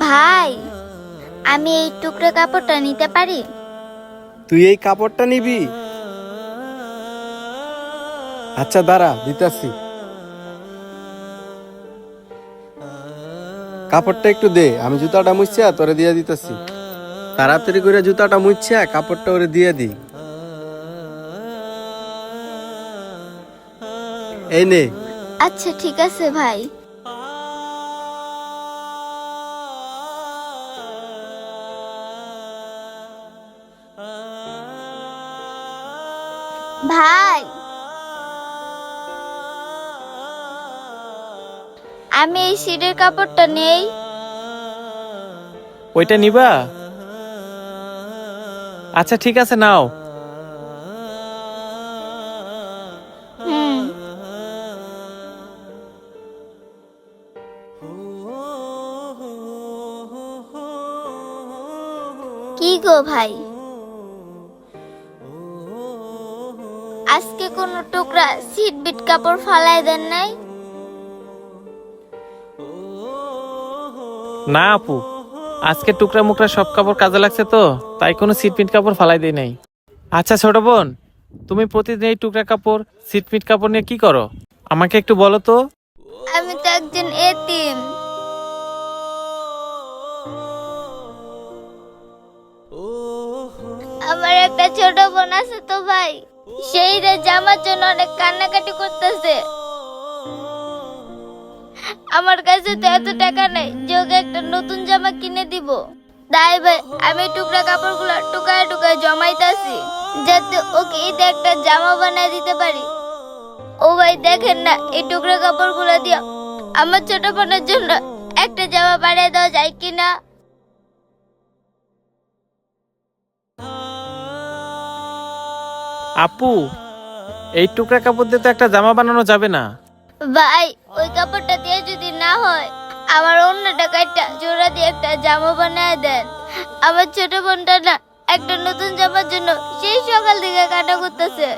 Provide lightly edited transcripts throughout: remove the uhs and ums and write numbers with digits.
ভাই, আমি এই টুকরো কাপড়টা নিতে পারি? তুই এই কাপড়টা নিবি? আচ্ছা দাঁড়া, দিতাছি। কাপড়টা একটু দে, আমি জুতাটা মুছিয়া তোরে দিয়ে দিতেছি। তাড়াতাড়ি করে জুতাটা মুছিয়া কাপড়টা ওরে দিয়ে দি। এই নে। আচ্ছা ঠিক আছে ভাই। ভাই, আমি এই সিটের কাপড়টা নেই। ওইটা নিবা? আচ্ছা ঠিক আছে, নাও। হুম। কি গো ভাই, আজকে কোনো টুকরা সিট বিট কাপড় ফালাই দেন নাই? না আপু, আজকে টুকরা মুকরা সব কাপড় কাজে লাগছে তো, তাই কোনো সিটপিট কাপড় ফালাই দেই নাই। আচ্ছা ছোট বোন, তুমি প্রতিদিন এই টুকরা কাপড় সিটপিট কাপড় নিয়ে কি করো আমাকে একটু বলো তো। আমি তো একজন এতিম। আমার একটা ছোট বোন আছে তো ভাই, সেই রে জামার জন্য অনেক কান্নাকাটি করতেছে। আমার কাছে তো এত টাকা নেই যে ওকে একটা নতুন জামা কিনে দিব। তাই ভাই আমি টুকরা কাপড়গুলো টুকায় টুকায় জমাইতাছি, যাতে ওকে ঈদে একটা জামা বানিয়ে দিতে পারি। ও ভাই দেখেন না, এই টুকরা কাপড়গুলো দিয়ে আমার ছোট বোনের জন্য একটা জামা বানিয়ে দেওয়া যায় কিনা? আপু, এই টুকরা কাপড় দিয়ে তো একটা জামা বানানো যাবে না। ভাই ওই কাপড়টা দিয়ে যদি না হয়, আমার অন্য টাকাটা জোড়া দিয়ে একটা জামা বানিয়ে দেন। আমার ছোট বোনটা না একটা নতুন জামার জন্য সেই সকাল থেকে কাটা করতেছে।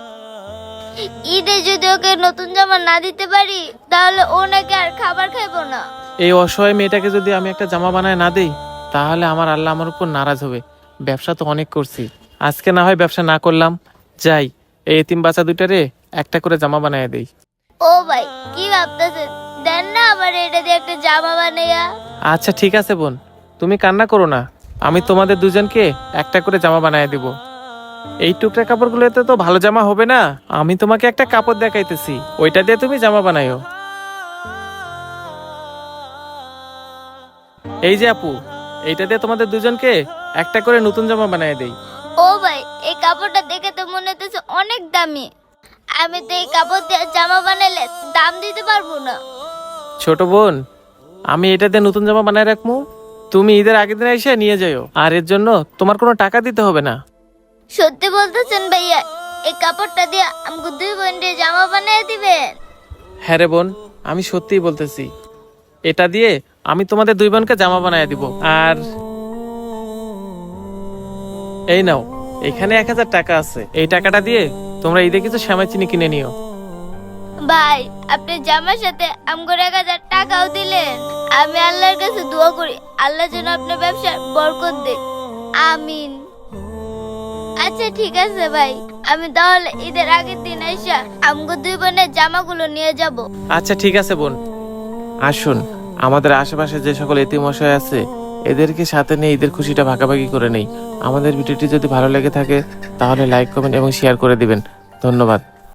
ঈদে যদি ওকে নতুন জামা না দিতে পারি, তাহলে ও নাকি আর খাবার খাইবো না। এই অসহায় মেয়েটাকে যদি আমি একটা জামা বানায় না দেই, তাহলে আমার আল্লাহ আমার উপর নারাজ হবে। ব্যবসা তো অনেক করছি, আজকে না হয় ব্যবসা না করলাম। যাই, এই এতিম বাচ্চা দুইটারে একটা করে জামা বানায় দেই। ও ভাই কি ভাবতেছেন, দেন না আমার এটা দিয়ে একটা জামা বানাইয়া। আচ্ছা ঠিক আছে বোন, তুমি কান্না করো না, আমি তোমাদের দুজনকে একটা করে জামা বানায় দিব। এই টুকরা কাপড়গুলোতে তো ভালো জামা হবে না, আমি তোমাকে একটা কাপড় দেখাইতেছি, ওইটা দিয়ে তুমি জামা বানাইও। এই যে আপু, এইটা দিয়ে তোমাদের দুজনকে একটা করে নতুন জামা বানায় দেই। ও ভাই এই কাপড়টা দেখে তো মনে হচ্ছে অনেক দামি। আমি তো এই কাপড় দিয়ে জামা বানাইলে দাম দিতে পারবো না। ছোট বোন, আমি এটা দিয়ে নতুন জামা বানায় রাখবো, তুমি ঈদের আগের দিন এসে নিয়ে যাও, আর এর জন্য তোমার কোনো টাকা দিতে হবে না। সত্যি বলতেছেন ভাইয়া, এই কাপড়টা দিয়ে আমাকে দুই বোনের জামা বানিয়ে দিবেন? হ্যাঁ রে বোন, আমি সত্যিই বলতেছি, এটা দিয়ে আমি তোমাদের দুই বোনকে জামা বানায় দিব। আর এই নাও, এখানে 1000 টাকা আছে, এই টাকাটা দিয়ে তোমরা ঈদে কিছু সেমাই চিনি কিনে নিও। ভাই আপনি জামার সাথে আমাকে 1000 টাকাও দিলেন। আমি আল্লাহর কাছে দোয়া করি আল্লাহ যেন আপনার ব্যবসার বরকত দেয়, আমিন। আচ্ছা ঠিক আছে ভাই, আমি তাহলে ঈদের আগের দিন এসে আমাকে দুই বোনের জামাগুলো নিয়ে যাব। আচ্ছা ঠিক আছে বোন, আসুন আমাদের আশেপাশে যে সকল এতিম অসহায় আছে এদেরকে সাথে নিয়ে ঈদের খুশিটা ভাগাভাগি করে নেই। আমাদের ভিডিওটি যদি ভালো লেগে থাকে তাহলে লাইক কমেন্ট এবং শেয়ার করে দিবেন। ধন্যবাদ।